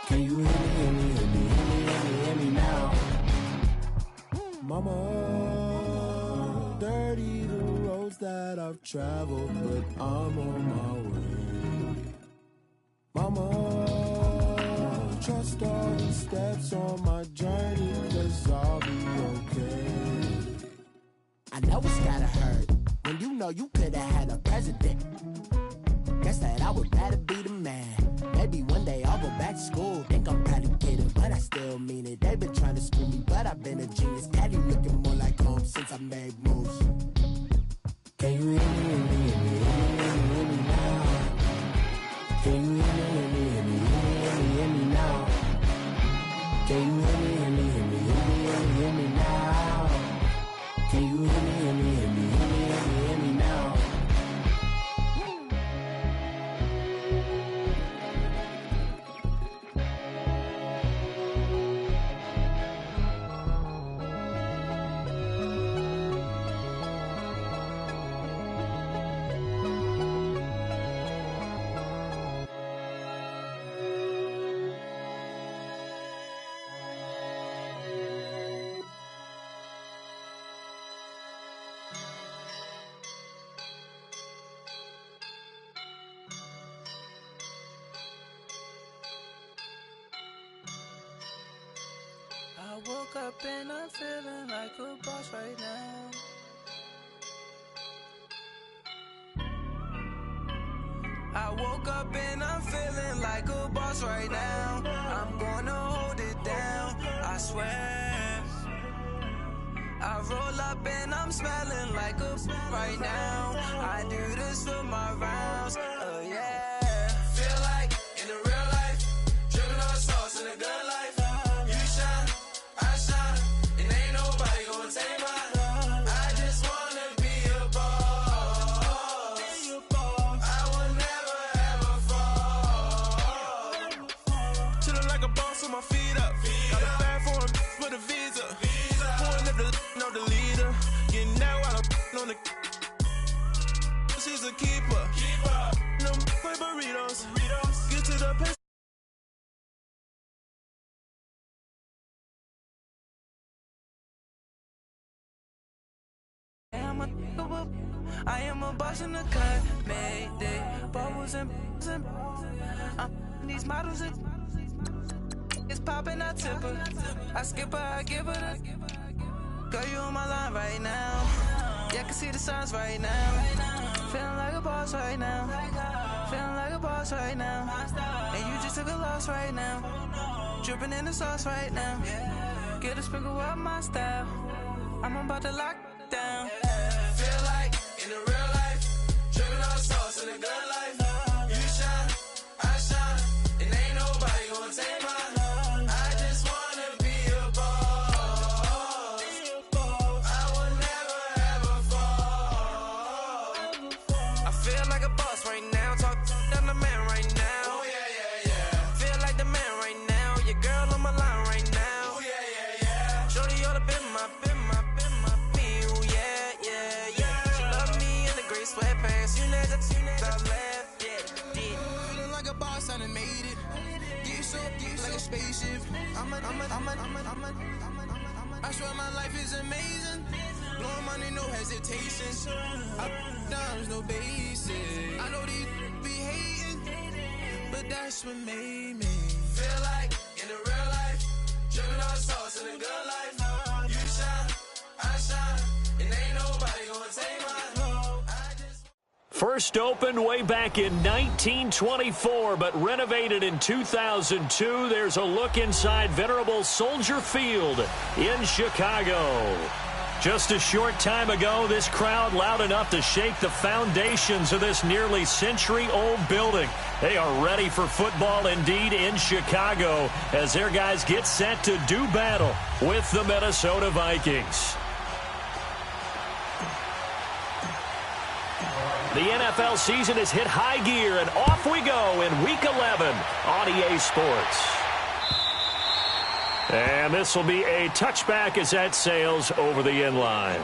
Can you hear me, hear me, hear me, hear me, hear me, hear me now? Mama, dirty the roads that I've traveled, but I'm on my way. Mama, trust all the steps on my journey, 'cause I'll be okay. I know it's gotta hurt when you know you could've had a president. Guess that I would rather be the man. Maybe one day I'll go back to school. Think I'm probably kidding, but I still mean it. They've been trying to screw me, but I've been a genius. Daddy looking more like home since I made moves. Can you hear me, hear me, hear me, hear me, hear me, hear me now? Can you hear me, hear me, hear me, hear me, hear me, hear me now? Can you hear me, hear me, hear me, hear me, hear me, hear me now? Can you hear me, hear me, hear me, hear me, hear me, hear me now? I woke up and I'm feeling like a boss right now. I woke up and I'm feeling like a boss right now. I'm gonna hold it down, I swear. I roll up and I'm smelling like a right now. I do this for my rounds, oh yeah. Feel like in the real life, dripping on sauce in the good life. You shine, I shine, and ain't nobody gonna take mine. I just wanna be a boss. I will never ever fall. Chillin' like a boss with my feet up. Got a bag for him with a visa. Pulling up the know the leader. You know I don't on the. She's a keeper. No burritos. Get to the pace. I am a boss in the cut, Mayday. Bubbles and these models are it's popping, I tip her. I skip her, I give her the. Girl, you on my line right now. Yeah, I can see the signs right now. Feeling like a boss right now. Feeling like a boss right now. And you just took a loss right now. Dripping in the sauce right now. Get a sprinkle up my style. I'm about to lock down. Feel like in the real life, dripping on sauce in the good life. You shine, I shine, and ain't nobody gonna take mine. I just wanna be a boss. I will never ever fall. I feel like a boss right now. Talk to the man right now. Oh yeah, yeah, yeah. Feel like the man right now. Your girl on my line right now. Oh yeah, yeah, yeah. Shorty oughta been my me. Oh yeah, yeah, yeah. She love me in the gray sweatpants. You never left. Yeah, did. Feeling like a boss, I done made it. Get so like a spaceship. I swear my life is amazing. Blowing money, no hesitation. Up, downs, no basic. I know these be hating, but that's what made me. Feel like in the real life, dripping on sauce in the good life. You shine, I shine, and ain't nobody gonna take mine. First opened way back in 1924, but renovated in 2002. There's a look inside venerable Soldier Field in Chicago. Just a short time ago, this crowd loud enough to shake the foundations of this nearly century-old building. They are ready for football indeed in Chicago as their guys get set to do battle with the Minnesota Vikings. The NFL season has hit high gear, and off we go in Week 11 on EA Sports. And this will be a touchback as that sails over the end line.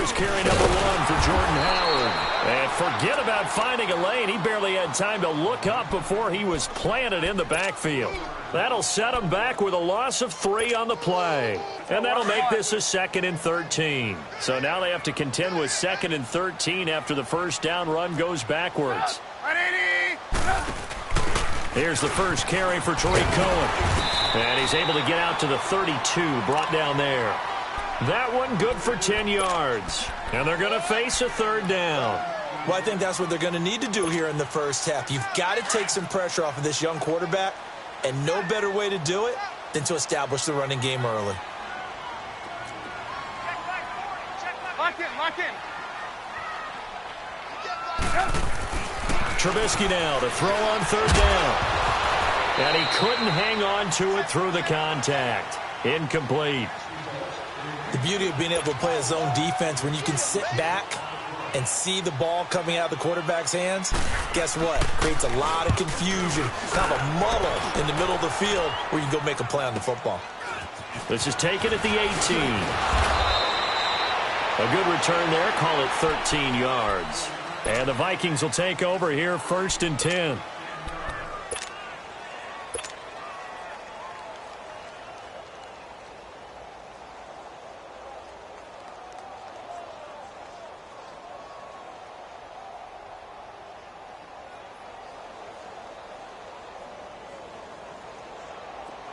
Here's carry number 1 for Jordan Howard. And forget about finding a lane. He barely had time to look up before he was planted in the backfield. That'll set him back with a loss of 3 on the play. And that'll make this a 2nd and 13. So now they have to contend with 2nd and 13 after the first down run goes backwards. Here's the first carry for Tariq Cohen. And he's able to get out to the 32, brought down there. That one good for 10 yards. And they're going to face a 3rd down. Well, I think that's what they're going to need to do here in the first half. You've got to take some pressure off of this young quarterback, and no better way to do it than to establish the running game early. Lock in. Trubisky now to throw on 3rd down. And he couldn't hang on to it through the contact. Incomplete. The beauty of being able to play a zone defense when you can sit back and see the ball coming out of the quarterback's hands, guess what? Creates a lot of confusion, kind of a muddle in the middle of the field where you can go make a play on the football. This is taken at the 18. A good return there. Call it 13 yards. And the Vikings will take over here 1st and 10.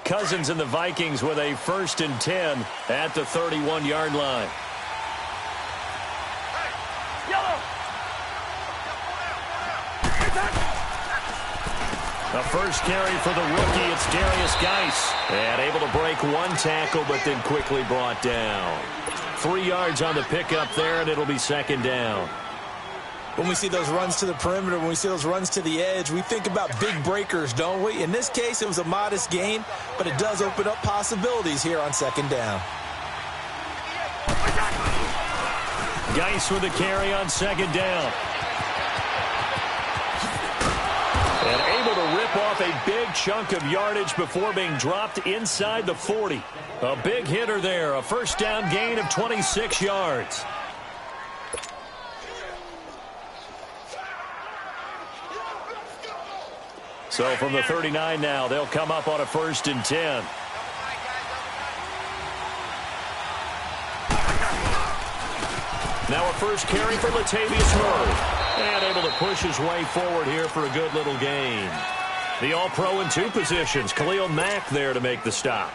Cousins and the Vikings with a 1st and 10 at the 31-yard line. The first carry for the rookie, it's Darius Geis. And able to break 1 tackle, but then quickly brought down. 3 yards on the pickup there, and it'll be 2nd down. When we see those runs to the perimeter, when we see those runs to the edge, we think about big breakers, don't we? In this case, it was a modest gain, but it does open up possibilities here on 2nd down. Geis with a carry on 2nd down. And able to rip off a big chunk of yardage before being dropped inside the 40. A big hitter there, a 1st down gain of 26 yards. So from the 39 now, they'll come up on a 1st and 10. Now a first carry for Latavius Murray. And able to push his way forward here for a good little gain. The All-Pro in 2 positions. Khalil Mack there to make the stop.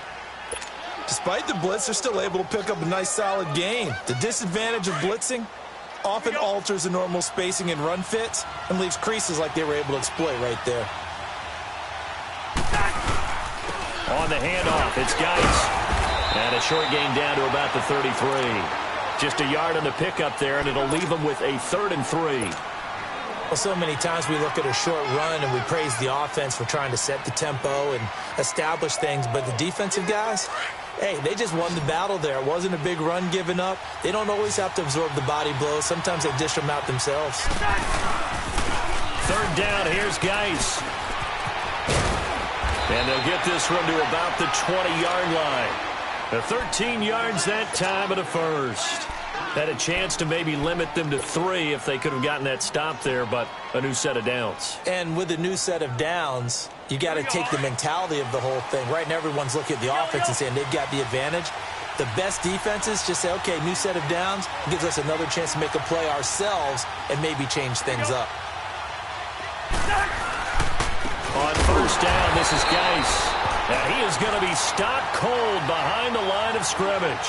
Despite the blitz, they're still able to pick up a nice solid gain. The disadvantage of blitzing often alters the normal spacing and run fits and leaves creases like they were able to exploit right there. On the handoff, it's Geis. And a short gain down to about the 33. Just a yard on the pickup there, and it'll leave them with a 3rd and 3. Well, so many times we look at a short run and we praise the offense for trying to set the tempo and establish things, but the defensive guys, hey, they just won the battle there. It wasn't a big run given up. They don't always have to absorb the body blows. Sometimes they dish them out themselves. 3rd down, here's Geis. And they'll get this run to about the 20-yard line. The 13 yards that time of the 1st. Had a chance to maybe limit them to 3 if they could have gotten that stop there, but a new set of downs. And with a new set of downs, you got to take the mentality of the whole thing. Right now, everyone's looking at the offense and saying they've got the advantage. The best defenses just say, okay, new set of downs, gives us another chance to make a play ourselves and maybe change things up. On 1st down, this is Geis. And he is going to be stopped cold behind the line of scrimmage.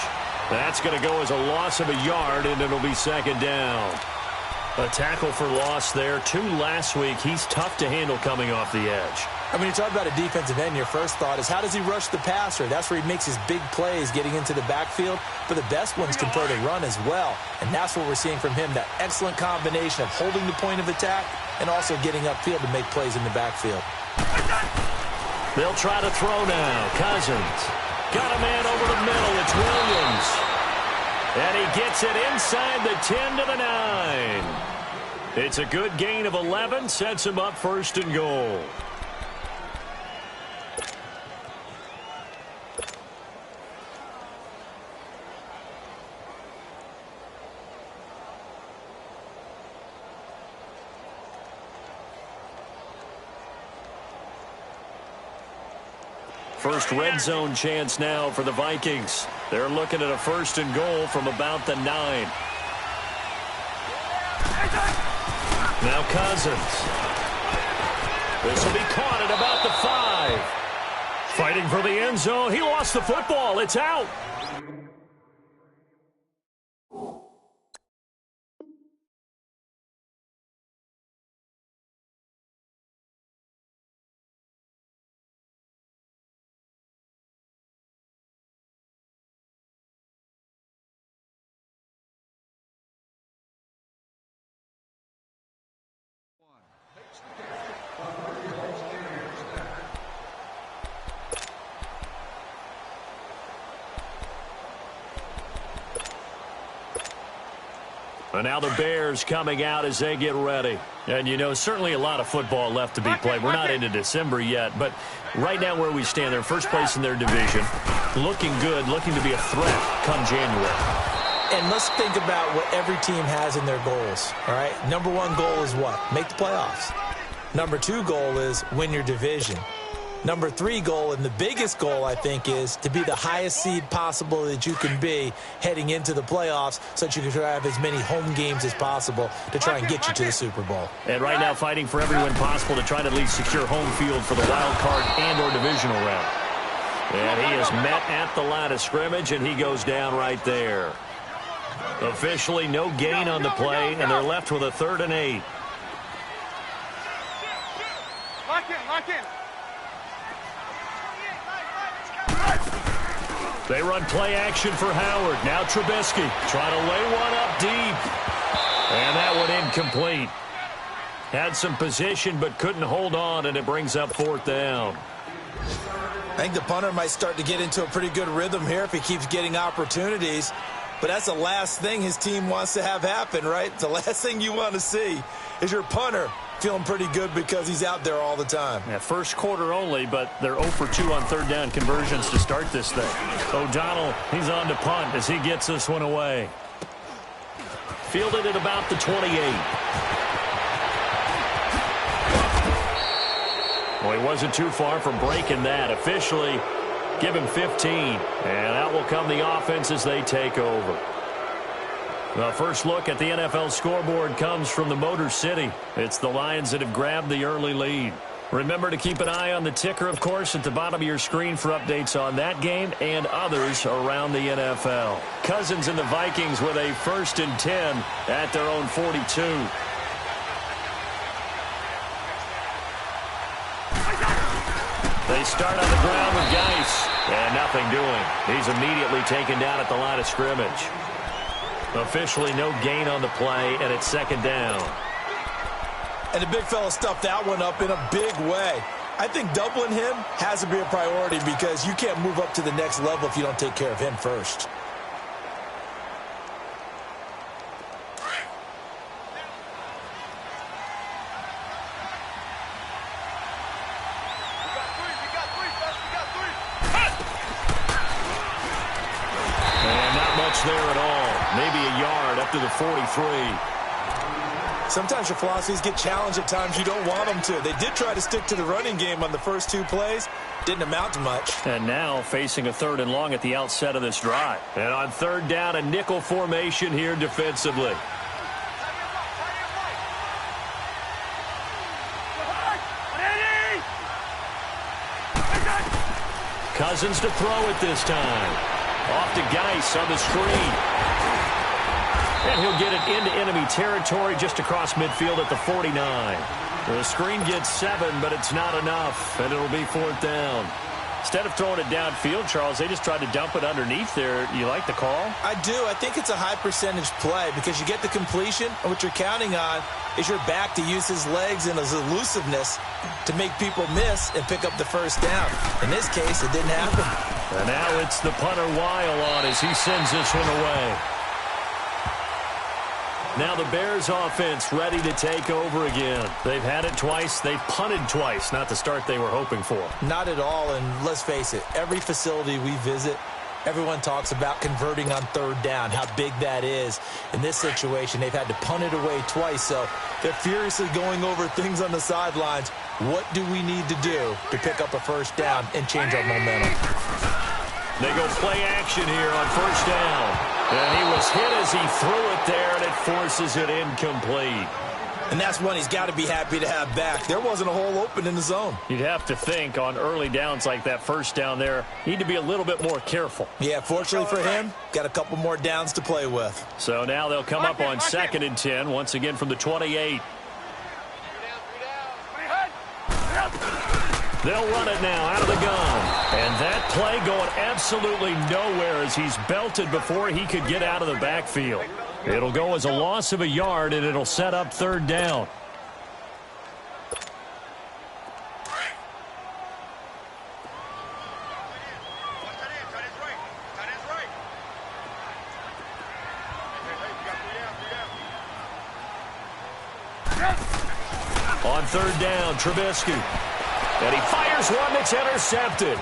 That's going to go as a loss of a yard, and it'll be 2nd down. A tackle for loss there. 2 last week. He's tough to handle coming off the edge. And when you talk about a defensive end, your first thought is how does he rush the passer? That's where he makes his big plays getting into the backfield. But the best ones can play the run as well. And that's what we're seeing from him, that excellent combination of holding the point of attack and also getting upfield to make plays in the backfield. They'll try to throw now. Cousins. Got a man over the middle. It's Williams. And he gets it inside the 10 to the 9. It's a good gain of 11. Sets him up 1st and goal. First red zone chance now for the Vikings. They're looking at a 1st and goal from about the 9. Now Cousins. This will be caught at about the 5. Fighting for the end zone. He lost the football. It's out. And now the Bears coming out as they get ready. And, you know, certainly a lot of football left to be played. We're not into December yet, but right now where we stand, they're first place in their division. Looking good, looking to be a threat come January. And let's think about what every team has in their goals, all right? Number 1 goal is what? Make the playoffs. Number 2 goal is win your division. Number 3 goal, and the biggest goal, I think, is to be the highest seed possible that you can be heading into the playoffs so that you can have as many home games as possible to try and get you to the Super Bowl. And right now fighting for every win possible to try to at least secure home field for the wild card and or divisional round. And he is met at the line of scrimmage, and he goes down right there. Officially no gain on the play, and they're left with a 3rd and 8. Lock in, lock in. They run play action for Howard. Now Trubisky trying to lay one up deep. And that one incomplete. Had some position but couldn't hold on, and it brings up 4th down. I think the punter might start to get into a pretty good rhythm here if he keeps getting opportunities. But that's the last thing his team wants to have happen, right? The last thing you want to see is your punter feeling pretty good because he's out there all the time. Yeah, first quarter only, but they're 0 for 2 on 3rd down conversions to start this thing. O'Donnell, he's on to punt as he gets this one away. Fielded at about the 28. Well, he wasn't too far from breaking that. Officially, give him 15. And out will come the offense as they take over. The first look at the NFL scoreboard comes from the Motor City. It's the Lions that have grabbed the early lead. Remember to keep an eye on the ticker, of course, at the bottom of your screen for updates on that game and others around the NFL. Cousins and the Vikings with a 1st and 10 at their own 42. They start on the ground with Geis, and nothing doing. He's immediately taken down at the line of scrimmage. Officially no gain on the play, and it's 2nd down. And the big fella stuffed that one up in a big way. I think doubling him has to be a priority because you can't move up to the next level if you don't take care of him first. There at all. Maybe a yard up to the 43. Sometimes your philosophies get challenged at times you don't want them to. They did try to stick to the running game on the first 2 plays. Didn't amount to much. And now facing a 3rd and long at the outset of this drive. And on 3rd down, a nickel formation here defensively. Cousins to throw it this time. Off to Geis on the screen. And he'll get it into enemy territory just across midfield at the 49. The screen gets 7, but it's not enough, and it'll be 4th down. Instead of throwing it downfield, Charles, they just tried to dump it underneath there. You like the call? I do. I think it's a high-percentage play because you get the completion, and what you're counting on is your back to use his legs and his elusiveness to make people miss and pick up the 1st down. In this case, it didn't happen. And now it's the punter Weil on as he sends this one away. Now the Bears offense ready to take over again. They've had it twice. They've punted twice. Not the start they were hoping for. Not at all, and let's face it, every facility we visit, everyone talks about converting on 3rd down, how big that is. In this situation, they've had to punt it away twice, so they're furiously going over things on the sidelines, What do we need to do to pick up a first down and change our momentum? They go play action here on first down. And he was hit as he threw it there, and it forces it incomplete. And that's one he's got to be happy to have back. There wasn't a hole open in the zone. You'd have to think on early downs like that first down there, need to be a little bit more careful. Yeah, fortunately for him, got a couple more downs to play with. So now they'll come up on 2nd and 10, once again from the 28. They'll run it now out of the gun. And that play going absolutely nowhere as he's belted before he could get out of the backfield. It'll go as a loss of a yard, and it'll set up 3rd down. On 3rd down, Trubisky. And he fires one that's intercepted.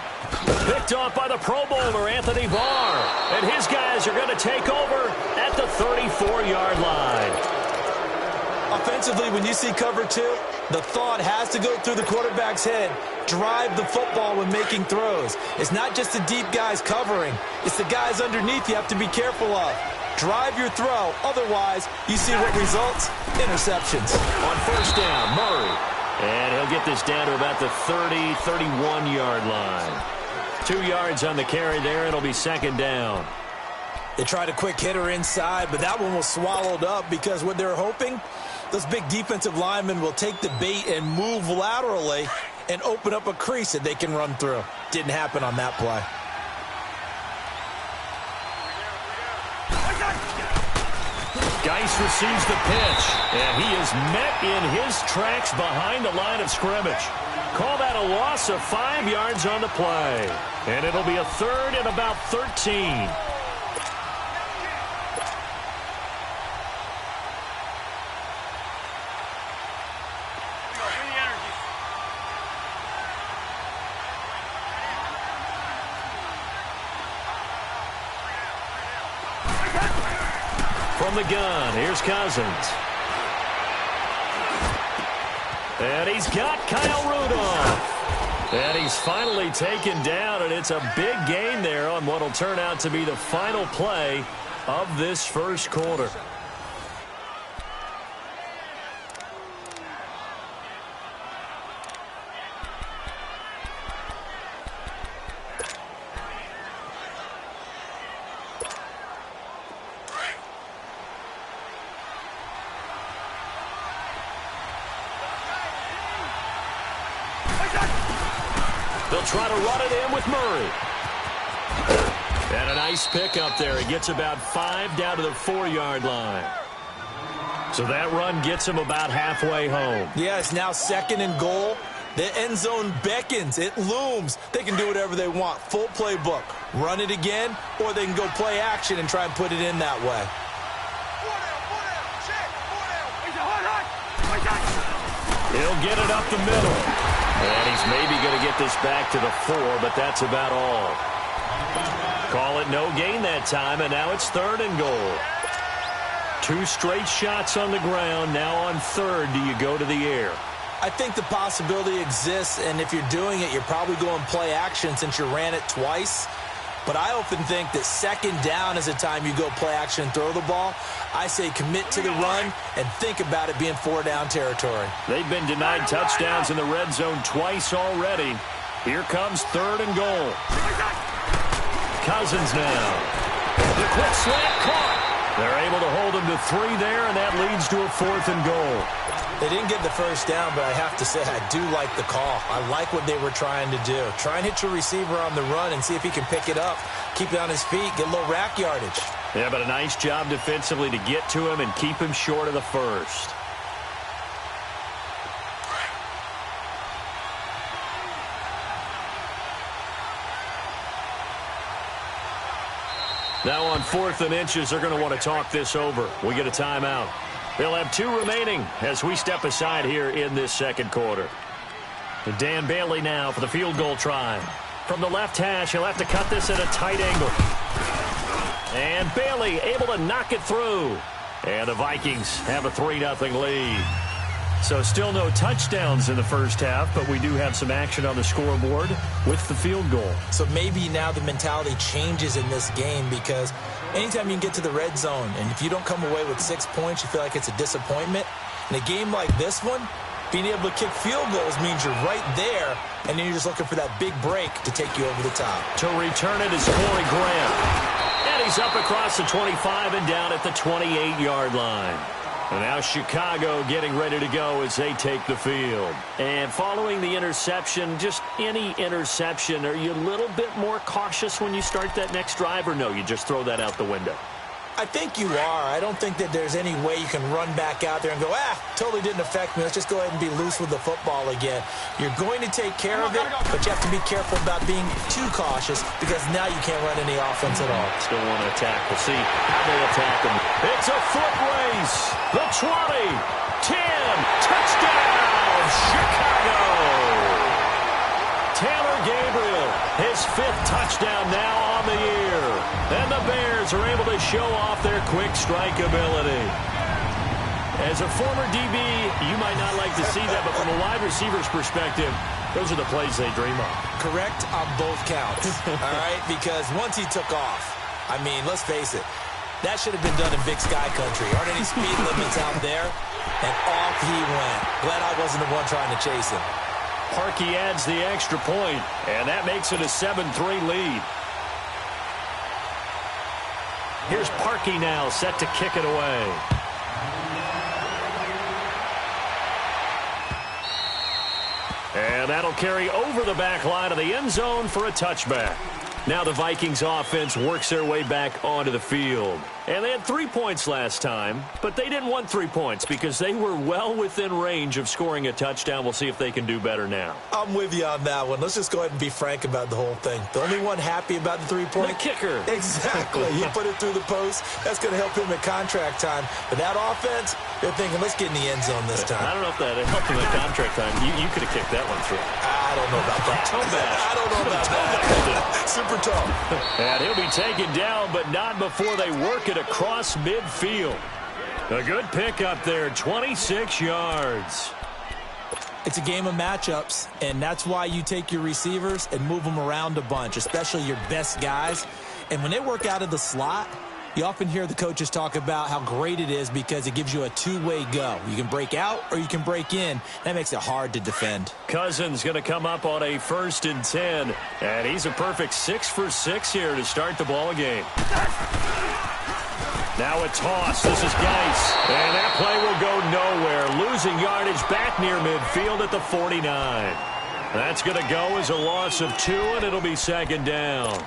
Picked off by the Pro Bowler, Anthony Barr. And his guys are going to take over at the 34-yard line. Offensively, when you see cover 2, the thought has to go through the quarterback's head. Drive the football when making throws. It's not just the deep guys covering. It's the guys underneath you have to be careful of. Drive your throw. Otherwise, you see what results? Interceptions. On first down, Murray. And he'll get this down to about the 30, 31-yard line. 2 yards on the carry there. It'll be 2nd down. They tried a quick hitter inside, but that one was swallowed up because what they're hoping, those big defensive linemen will take the bait and move laterally and open up a crease that they can run through. Didn't happen on that play. Geis receives the pitch, and he is met in his tracks behind the line of scrimmage. Call that a loss of 5 yards on the play. And it'll be a 3rd and about 13. From the gun, here's Cousins. And he's got Kyle Rudolph. And he's finally taken down, and it's a big gain there on what will turn out to be the final play of this first quarter. They'll try to run it in with Murray. And a nice pickup there. He gets about 5 down to the 4-yard line. So that run gets him about halfway home. Yeah, it's now 2nd and goal. The end zone beckons. It looms. They can do whatever they want. Full playbook. Run it again, or they can go play action and try and put it in that way. He'll get it up the middle. And he's maybe going to get this back to the 4, but that's about all. Call it no gain that time, and now it's 3rd and goal. 2 straight shots on the ground. Now on 3rd, do you go to the air? I think the possibility exists, and if you're doing it, you're probably going play action since you ran it twice. But I often think that 2nd down is the time you go play action and throw the ball. I say commit to the run and think about it being 4-down territory. They've been denied touchdowns in the red zone twice already. Here comes 3rd and goal. Cousins now. The quick slant caught. They're able to hold him to 3 there, and that leads to a 4th and goal. They didn't get the first down, but I have to say I do like the call. I like what they were trying to do. Try and hit your receiver on the run and see if he can pick it up. Keep it on his feet, get a little rack yardage. Yeah, but a nice job defensively to get to him and keep him short of the first. Now on 4th and inches, they're going to want to talk this over. We get a timeout. They'll have 2 remaining as we step aside here in this second quarter. And Dan Bailey now for the field goal try. From the left hash, he'll have to cut this at a tight angle. And Bailey able to knock it through. And the Vikings have a 3-0 lead. So still no touchdowns in the first half, but we do have some action on the scoreboard with the field goal. So maybe now the mentality changes in this game, because anytime you can get to the red zone and if you don't come away with 6 points, you feel like it's a disappointment. In a game like this one, being able to kick field goals means you're right there, and then you're just looking for that big break to take you over the top. To return it is Corey Graham. And he's up across the 25 and down at the 28-yard line. And now Chicago getting ready to go as they take the field. And following the interception, just any interception, are you a little bit more cautious when you start that next drive, or no, you just throw that out the window? I think you are. I don't think that there's any way you can run back out there and go, totally didn't affect me. Let's just go ahead and be loose with the football again. You're going to take care of it, but you have to be careful about being too cautious, because now you can't run any offense at all. Still want to attack. We'll see how they attack them. It's a foot race. The 20, 10, touchdown, Chicago. Taylor Gabriel, his 5th touchdown now on the year. And the Bears are able to show off their quick strike ability. As a former DB, you might not like to see that, but from a wide receiver's perspective, those are the plays they dream of. Correct on both counts, all right? Because once he took off, I mean, let's face it, that should have been done in Big Sky Country. Aren't any speed limits out there? And off he went. Glad I wasn't the one trying to chase him. Parkey adds the extra point, and that makes it a 7-3 lead. Here's Parkey now, set to kick it away. And that'll carry over the back line of the end zone for a touchback. Now the Vikings offense works their way back onto the field. And they had 3 points last time, but they didn't want 3 points because they were well within range of scoring a touchdown. We'll see if they can do better now. I'm with you on that one. Let's just go ahead and be frank about the whole thing. The only one happy about the 3-point? The kicker. Exactly. He put it through the post. That's going to help him at contract time. But that offense, they're thinking, let's get in the end zone this time. I don't know if that helped him at contract time. You could have kicked that one through. I don't know about that. Toe bash. I don't know about that. Super tough. And he'll be taken down, but not before they work it across midfield. A good pick up there, 26 yards. It's a game of matchups, and that's why you take your receivers and move them around a bunch, especially your best guys. And when they work out of the slot, you often hear the coaches talk about how great it is because it gives you a two-way go. You can break out or you can break in. That makes it hard to defend. Cousins going to come up on a 1st and 10, and he's a perfect 6 for 6 here to start the ball game. Now a toss. This is Geis, and that play will go nowhere. Losing yardage back near midfield at the 49. That's going to go as a loss of 2, and it'll be 2nd down.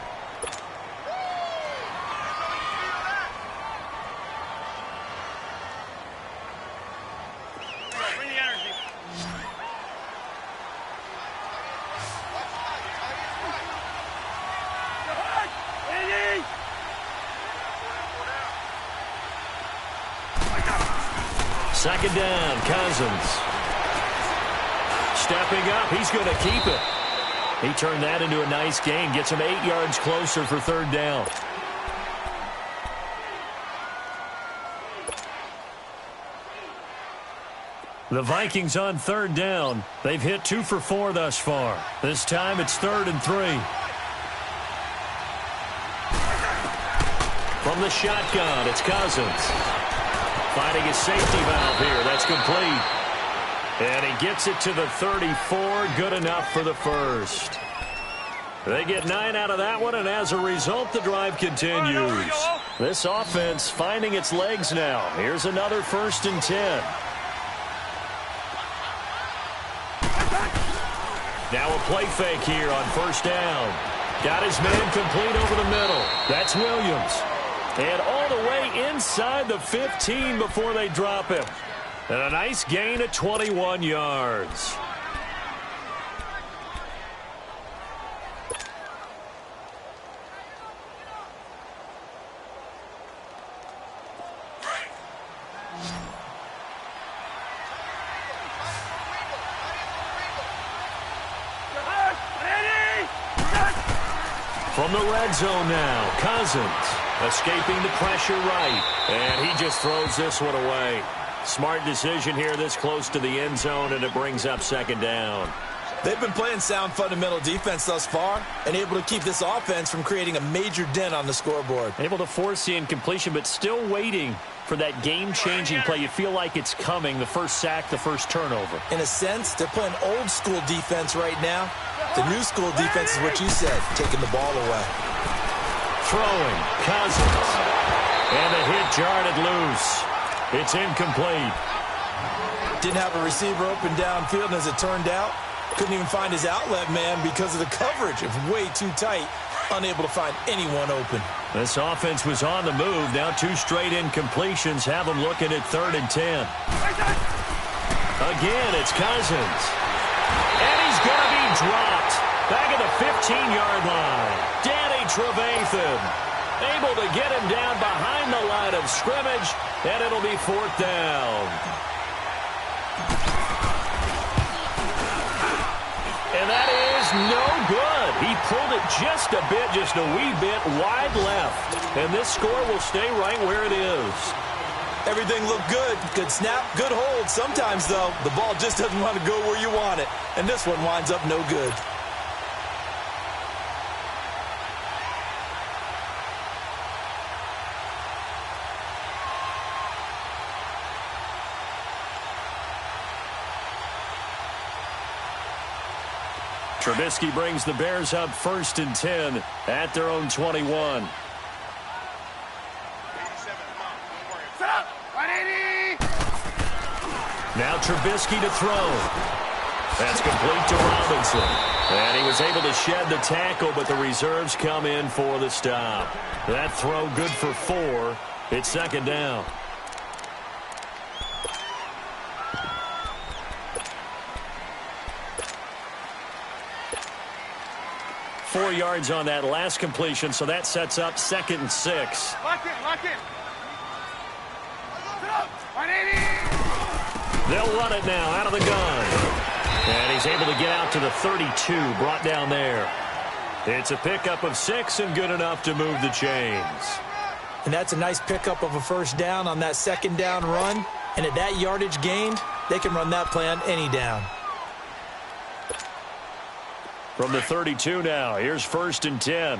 Second down, Cousins. Stepping up, he's going to keep it. He turned that into a nice gain, gets him 8 yards closer for 3rd down. The Vikings on 3rd down. They've hit 2 for 4 thus far. This time it's 3rd and 3. From the shotgun, it's Cousins. Finding his safety valve here. That's complete. And he gets it to the 34. Good enough for the 1st. They get 9 out of that one, and as a result, the drive continues. This offense finding its legs now. Here's another 1st and 10. Now a play fake here on 1st down. Got his man complete over the middle. That's Williams. And all the way inside the 15 before they drop him. And a nice gain at 21 yards. From the red zone now, Cousins escaping the pressure right. And he just throws this one away. Smart decision here this close to the end zone, and it brings up second down. They've been playing sound fundamental defense thus far and able to keep this offense from creating a major dent on the scoreboard. Able to force the incompletion, but still waiting for that game-changing play. You feel like it's coming, the first sack, the first turnover. In a sense, they're playing old-school defense right now. The new-school defense is what you said, taking the ball away. Throwing, Cousins. And the hit jarred loose. It's incomplete. Didn't have a receiver open downfield, and as it turned out, couldn't even find his outlet man because of the coverage. It was way too tight, unable to find anyone open. This offense was on the move. Now 2 straight incompletions have them looking at 3rd and 10. Again, it's Cousins. And he's going to be dropped. Back at the 15-yard line. Danny Trevathan able to get him down behind the line of scrimmage, and it'll be 4th down. And that is no good. He pulled it just a wee bit wide left. And this score will stay right where it is. Everything looked good. Good snap, good hold. Sometimes, though, the ball just doesn't want to go where you want it. And this one winds up no good. Trubisky brings the Bears up 1st and 10 at their own 21. Now Trubisky to throw. That's complete to Robinson. And he was able to shed the tackle, but the reserves come in for the stop. That throw good for 4. It's 2nd down. Four yards on that last completion, so that sets up 2nd and 6. Lock in. They'll run it now out of the gun. And he's able to get out to the 32, brought down there. It's a pickup of 6 and good enough to move the chains. And that's a nice pickup of a 1st down on that 2nd down run. And at that yardage gained, they can run that play on any down. From the 32 now, here's 1st and 10.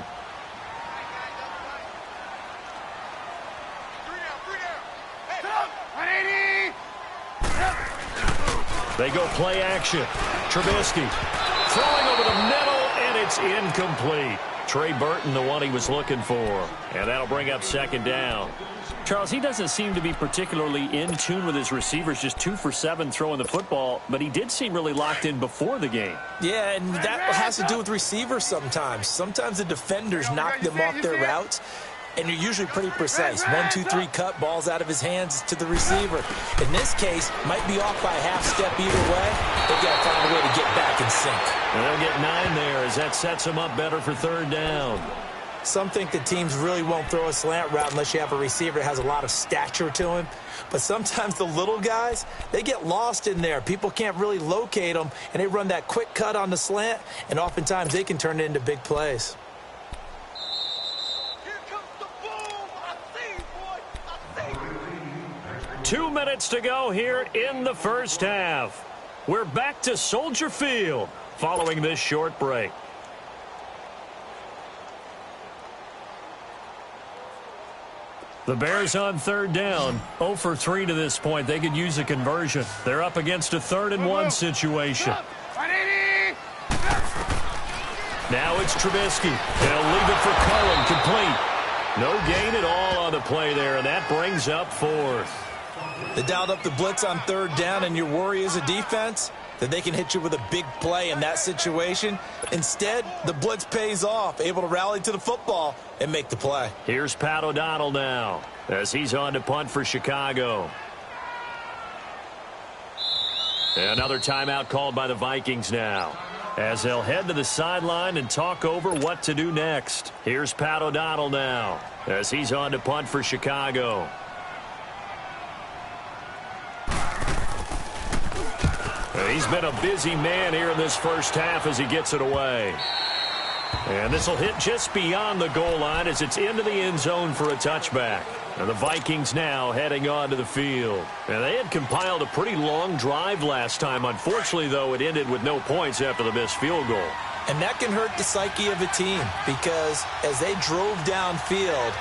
They go play action. Trubisky throwing over the middle, and it's incomplete. Trey Burton, the one he was looking for. And that'll bring up 2nd down. Charles, he doesn't seem to be particularly in tune with his receivers, just 2 for 7 throwing the football, but he did seem really locked in before the game. Yeah, and that has to do with receivers sometimes. Sometimes the defenders knock them off their routes, and you're usually pretty precise. 1, 2, 3 cut, balls out of his hands to the receiver. In this case, might be off by a half step either way. They've got to find a way to get back in sync. And they'll get 9 there as that sets them up better for 3rd down. Some think the teams really won't throw a slant route unless you have a receiver that has a lot of stature to him. But sometimes the little guys, they get lost in there. People can't really locate them, and they run that quick cut on the slant, and oftentimes they can turn it into big plays. Here comes the boom. I see, boy. I see. 2 minutes to go here in the first half. We're back to Soldier Field following this short break. The Bears on 3rd down, 0 for 3 to this point. They could use a conversion. They're up against a 3rd and 1 situation. Now it's Trubisky. They'll leave it for Cohen, complete. No gain at all on the play there, and that brings up 4th. They dialed up the blitz on 3rd down, and your worry as a defense that they can hit you with a big play in that situation. Instead, the blitz pays off, able to rally to the football and make the play. Here's Pat O'Donnell now as he's on to punt for Chicago. Another timeout called by the Vikings now as they'll head to the sideline and talk over what to do next. Here's Pat O'Donnell now as he's on to punt for Chicago. He's been a busy man here in this first half as he gets it away. And this will hit just beyond the goal line as it's into the end zone for a touchback. And the Vikings now heading onto the field. And they had compiled a pretty long drive last time. Unfortunately, though, it ended with no points after the missed field goal. And that can hurt the psyche of a team because as they drove downfield,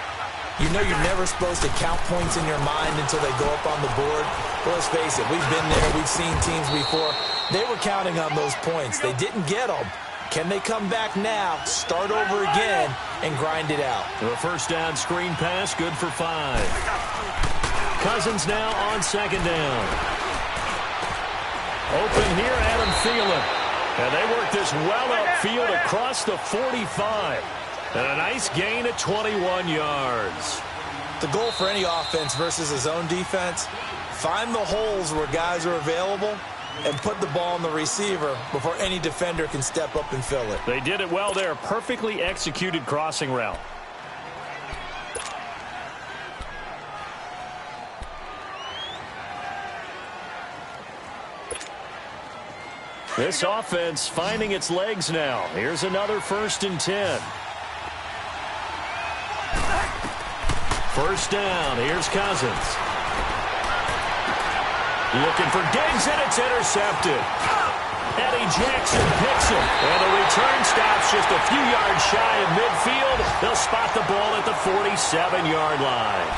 you know you're never supposed to count points in your mind until they go up on the board. Well, let's face it, we've been there. We've seen teams before. They were counting on those points. They didn't get them. Can they come back now, start over again, and grind it out? The first down screen pass, good for 5. Cousins now on second down. Open here, Adam Thielen. And they work this well upfield across the 45. And a nice gain of 21 yards. The goal for any offense versus a zone defense, find the holes where guys are available and put the ball on the receiver before any defender can step up and fill it. They did it well there. Perfectly executed crossing route. This offense finding its legs now. Here's another 1st and 10. First down. Here's Cousins. Looking for Diggs, and it's intercepted. Eddie Jackson picks him. And the return stops just a few yards shy of midfield. They'll spot the ball at the 47-yard line.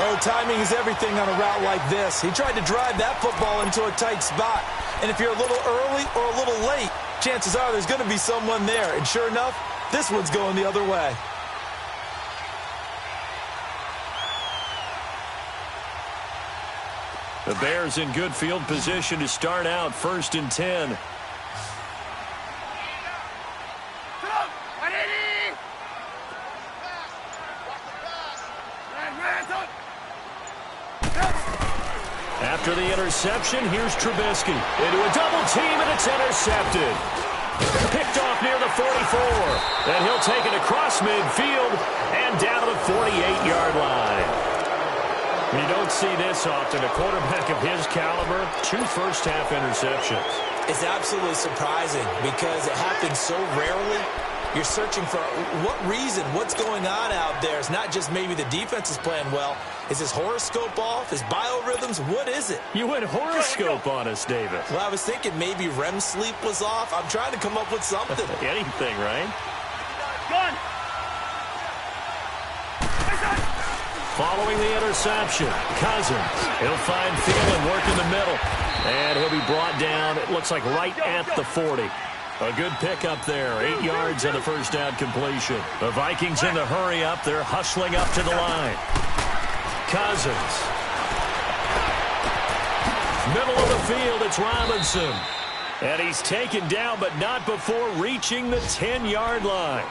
Oh, timing is everything on a route like this. He tried to drive that football into a tight spot. And if you're a little early or a little late, chances are there's going to be someone there. And sure enough, this one's going the other way. The Bears in good field position to start out 1st and 10. After the interception, here's Trubisky into a double team, and it's intercepted. Picked off near the 44. And he'll take it across midfield and down to the 48-yard line. You don't see this often. A quarterback of his caliber, 2 first-half interceptions. It's absolutely surprising because it happens so rarely. You're searching for what reason, what's going on out there. It's not just maybe the defense is playing well. Is his horoscope off? His biorhythms? What is it? You went horoscope on us, David. Well, I was thinking maybe REM sleep was off. I'm trying to come up with something. Anything, right? Gun. Following the interception, Cousins. He'll find Thielen working the middle. And he'll be brought down, it looks like right at the 40. A good pickup there. 8 yards on the first down completion. The Vikings in the hurry up. They're hustling up to the line. Cousins. Middle of the field, it's Robinson. And he's taken down, but not before reaching the 10-yard line.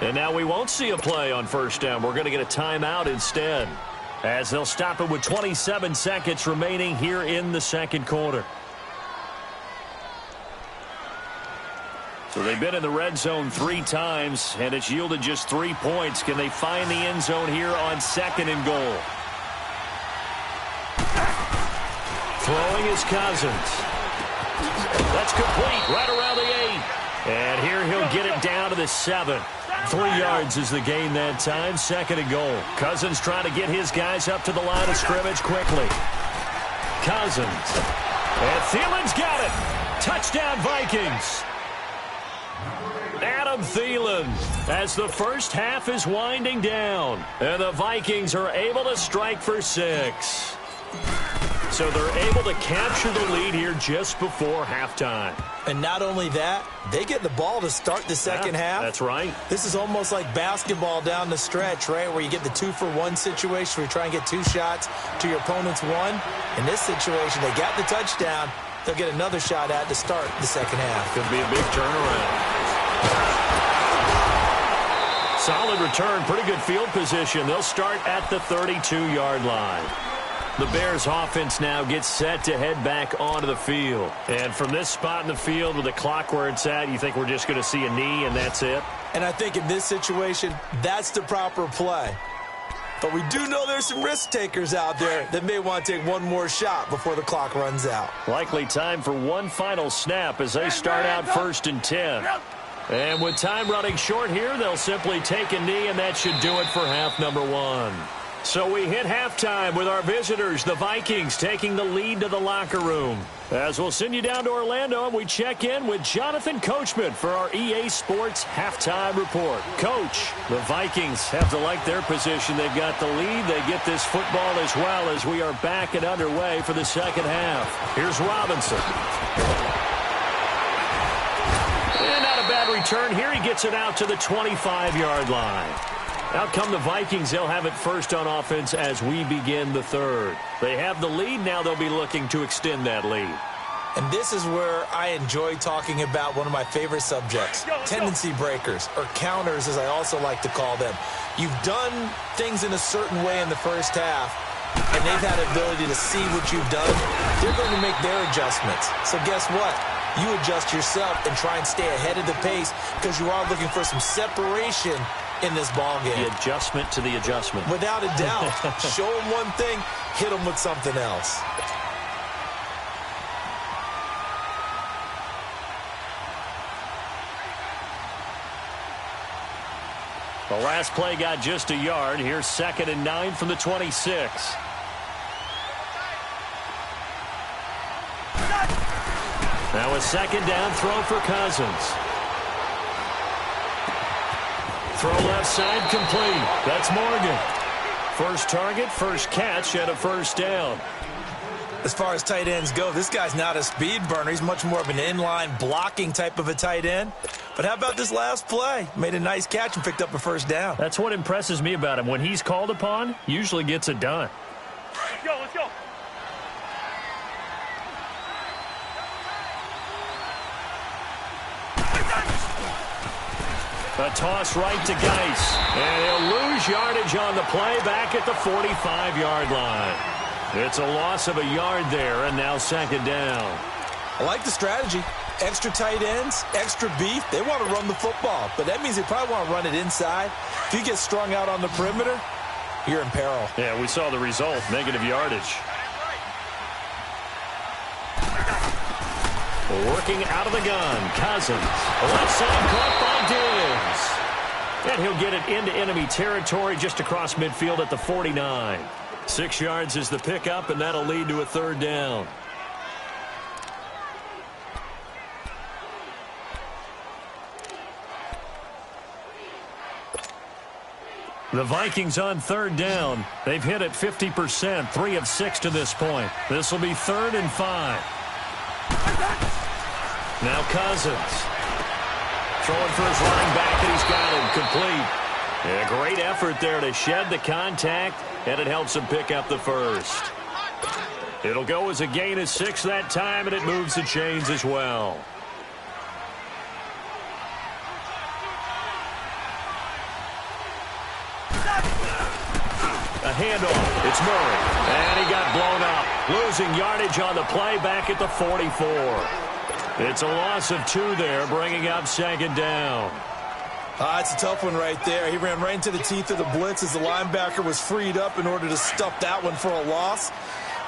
And now we won't see a play on first down. We're going to get a timeout instead, as they'll stop it with 27 seconds remaining here in the second quarter. So they've been in the red zone 3 times, and it's yielded just 3 points. Can they find the end zone here on 2nd and goal? Throwing is Cousins. That's complete right around the 8. And here he'll get it down to the 7. 3 yards is the gain that time. 2nd and goal. Cousins trying to get his guys up to the line of scrimmage quickly. Cousins. And Thielen's got it. Touchdown, Vikings. Adam Thielen as the first half is winding down. And the Vikings are able to strike for 6. So they're able to capture the lead here just before halftime. And not only that, they get the ball to start the second half. That's right. This is almost like basketball down the stretch, right, where you get the 2-for-1 situation where you try and get 2 shots to your opponent's 1. In this situation, they got the touchdown. They'll get another shot at to start the second half. Could be a big turnaround. Solid return, pretty good field position. They'll start at the 32-yard line. The Bears offense now gets set to head back onto the field. And from this spot in the field with the clock where it's at, you think we're just going to see a knee and that's it? And I think in this situation, that's the proper play. But we do know there's some risk takers out there that may want to take one more shot before the clock runs out. Likely time for one final snap as they start out 1st and 10. And with time running short here, they'll simply take a knee, and that should do it for half number one. So we hit halftime with our visitors, the Vikings, taking the lead to the locker room. As we'll send you down to Orlando, and we check in with Jonathan Coachman for our EA Sports Halftime Report. Coach, the Vikings have to like their position. They've got the lead. They get this football as well as we are back and underway for the second half. Here's Robinson. And not a bad return here. He gets it out to the 25-yard line. Out come the Vikings. They'll have it first on offense as we begin the third. They have the lead. Now they'll be looking to extend that lead. And this is where I enjoy talking about one of my favorite subjects, tendency breakers, or counters as I also like to call them. You've done things in a certain way in the first half, and they've had the ability to see what you've done. They're going to make their adjustments. So guess what? You adjust yourself and try and stay ahead of the pace because you are looking for some separation in this ball game. The adjustment to the adjustment. Without a doubt. Show them one thing, hit them with something else. The last play got just a yard. Here's 2nd and 9 from the 26. Now a 2nd down throw for Cousins. Throw left side complete. That's Morgan. First target, first catch, and a first down. As far as tight ends go, this guy's not a speed burner. He's much more of an inline blocking type of a tight end. But how about this last play? Made a nice catch and picked up a first down. That's what impresses me about him. When he's called upon, usually gets it done. Let's go, let's go. A toss right to Geis. And he'll lose yardage on the play back at the 45-yard line. It's a loss of a yard there, and now 2nd down. I like the strategy. Extra tight ends, extra beef. They want to run the football, but that means they probably want to run it inside. If you get strung out on the perimeter, you're in peril. Yeah, we saw the result, negative yardage. Working out of the gun, Cousins. Left side caught by Diggs. And he'll get it into enemy territory just across midfield at the 49. 6 yards is the pickup, and that'll lead to a 3rd down. The Vikings on 3rd down. They've hit it 50%, 3 of 6 to this point. This will be 3rd and 5. Now Cousins. Throwing for his running back, and he's got him complete. And a great effort there to shed the contact, and it helps him pick up the first. It'll go as a gain of 6 that time, and it moves the chains as well. A handoff. It's Murray. And he got blown up. Losing yardage on the play back at the 44. It's a loss of 2 there, bringing up 2nd down. It's a tough one right there. He ran right into the teeth of the blitz as the linebacker was freed up in order to stuff that one for a loss.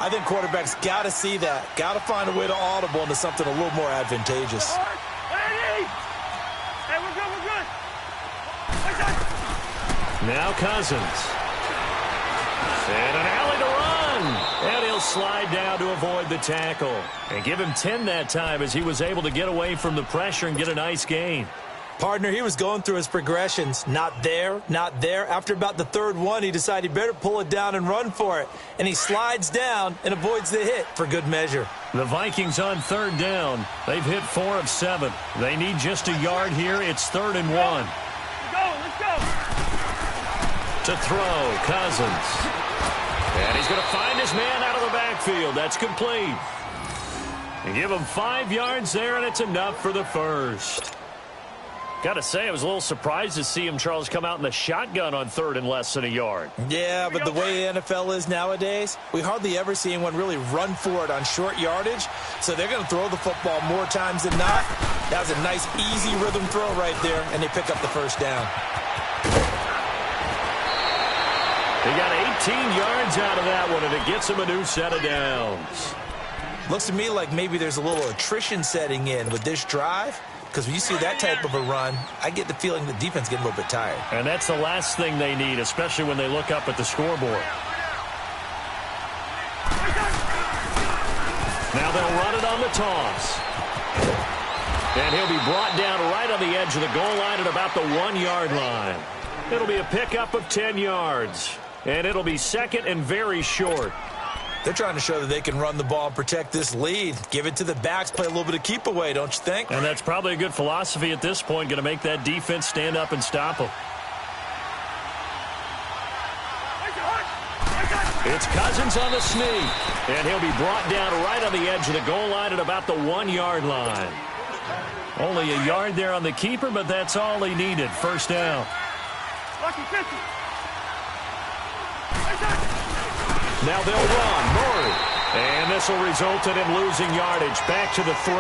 I think quarterbacks got to see that. Got to find a way to audible into something a little more advantageous. Hey, we're good, we're good. Now Cousins. And an alley to run. And he'll slide down to avoid the tackle. And give him 10 that time as he was able to get away from the pressure and get a nice gain. Partner, he was going through his progressions. Not there, not there. After about the 3rd one, he decided he better pull it down and run for it. And he slides down and avoids the hit for good measure. The Vikings on 3rd down. They've hit 4 of 7. They need just a yard here. It's 3rd and 1. Let's go. To throw, Cousins. And he's going to find his man out of the backfield. That's complete. And give him 5 yards there, and it's enough for the first. Got to say, I was a little surprised to see him, Charles, come out in the shotgun on 3rd and less than a yard. Yeah, but the way the NFL is nowadays, we hardly ever see anyone really run for it on short yardage. So they're going to throw the football more times than not. That was a nice, easy rhythm throw right there, and they pick up the first down. He got 18 yards out of that one, and it gets him a new set of downs. Looks to me like maybe there's a little attrition setting in with this drive. because when you see that type of a run, I get the feeling the defense getting a little bit tired. And that's the last thing they need, especially when they look up at the scoreboard. Now they'll run it on the toss. And he'll be brought down right on the edge of the goal line at about the 1-yard line. It'll be a pickup of 10 yards. And it'll be second and very short. They're trying to show that they can run the ball and protect this lead. Give it to the backs, play a little bit of keep away, don't you think? And that's probably a good philosophy at this point, going to make that defense stand up and stop them. It's Cousins on the sneak. And he'll be brought down right on the edge of the goal line at about the 1-yard line. Only a yard there on the keeper, but that's all he needed. First down. Now they'll run. Murray. And this will result in him losing yardage back to the 3.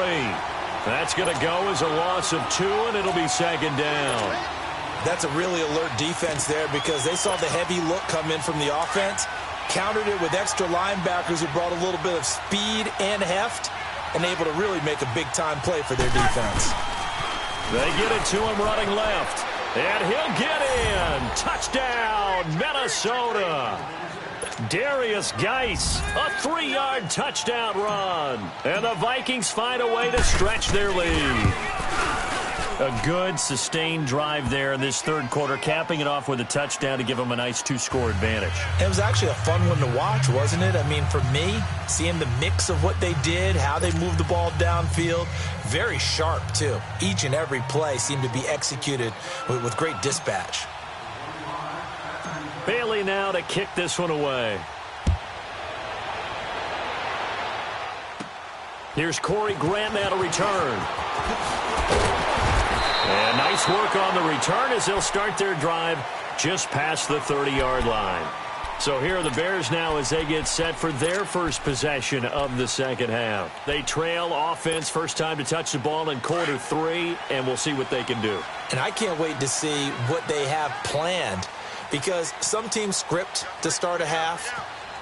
That's going to go as a loss of 2, and it'll be second down. That's a really alert defense there because they saw the heavy look come in from the offense, countered it with extra linebackers who brought a little bit of speed and heft, and able to really make a big-time play for their defense. They get it to him running left. And he'll get in. Touchdown, Minnesota. Darius Geis, a 3-yard touchdown run. And the Vikings find a way to stretch their lead. A good, sustained drive there in this third quarter, capping it off with a touchdown to give them a nice 2-score advantage. It was actually a fun one to watch, wasn't it? I mean, for me, seeing the mix of what they did, how they moved the ball downfield, very sharp, too. Each and every play seemed to be executed with great dispatch. Bailey now to kick this one away. Here's Corey Grant now to return. And nice work on the return as they'll start their drive just past the 30-yard line. So here are the Bears now as they get set for their first possession of the second half. They trail offense, first time to touch the ball in quarter 3, and we'll see what they can do. And I can't wait to see what they have planned because some teams script to start a half.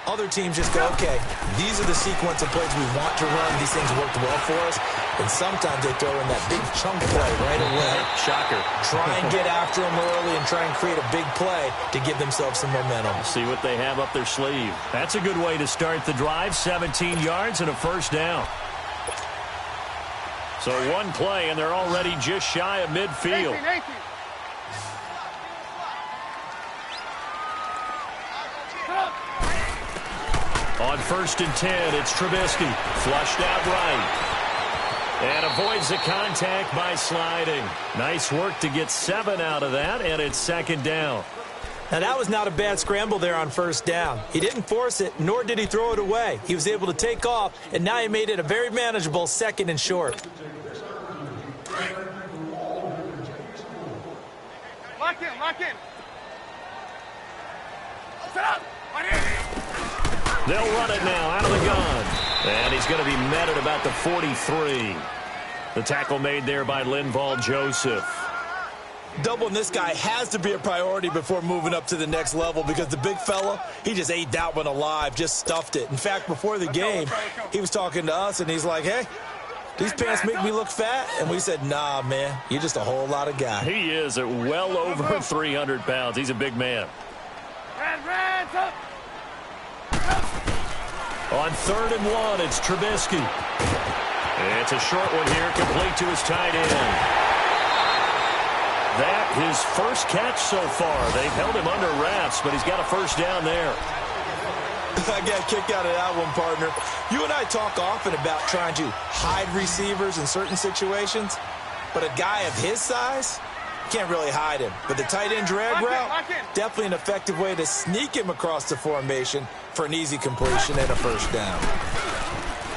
Other teams just go, okay, these are the sequence of plays we want to run. These things worked well for us. And sometimes they throw in that big chunk play right away. Shocker. Try and get after them early and try and create a big play to give themselves some momentum. See what they have up their sleeve. That's a good way to start the drive. 17 yards and a first down. So one play, and they're already just shy of midfield. 18. On 1st and 10, it's Trubisky. Flushed out right. And avoids the contact by sliding. Nice work to get 7 out of that, and it's second down. Now, that was not a bad scramble there on first down. He didn't force it, nor did he throw it away. He was able to take off, and now he made it a very manageable second and short. Lock in. Set up. Right here. They'll run it now out of the gun. And he's going to be met at about the 43. The tackle made there by Linval Joseph. Doubling this guy has to be a priority before moving up to the next level because the big fella, he just ate that one alive, just stuffed it. In fact, before the game, he was talking to us, and he's like, hey, these pants make me look fat. And we said, nah, man, you're just a whole lot of guy. He is at well over 300 pounds. He's a big man. Red, up. On 3rd and 1, it's Trubisky. It's a short one here, complete to his tight end. That his first catch so far. They've held him under wraps, but he's got a first down there. I got a kick out of that one, partner. You and I talk often about trying to hide receivers in certain situations, but a guy of his size can't really hide him. But the tight end drag route, definitely an effective way to sneak him across the formation for an easy completion and a first down.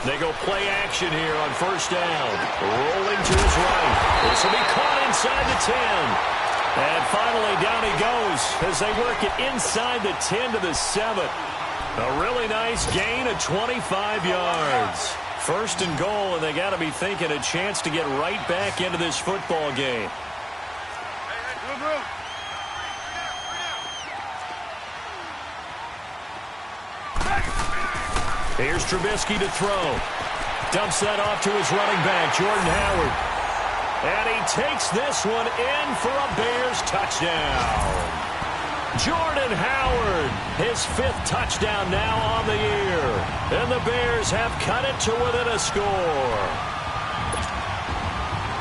They go play action here on first down. Rolling to his right. This will be caught inside the 10. And finally down he goes as they work it inside the 10 to the 7. A really nice gain of 25 yards. First and goal, and they got to be thinking a chance to get right back into this football game. Here's Trubisky to throw. Dumps that off to his running back, Jordan Howard. And he takes this one in for a Bears touchdown. Jordan Howard, his 5th touchdown now on the year. And the Bears have cut it to within a score.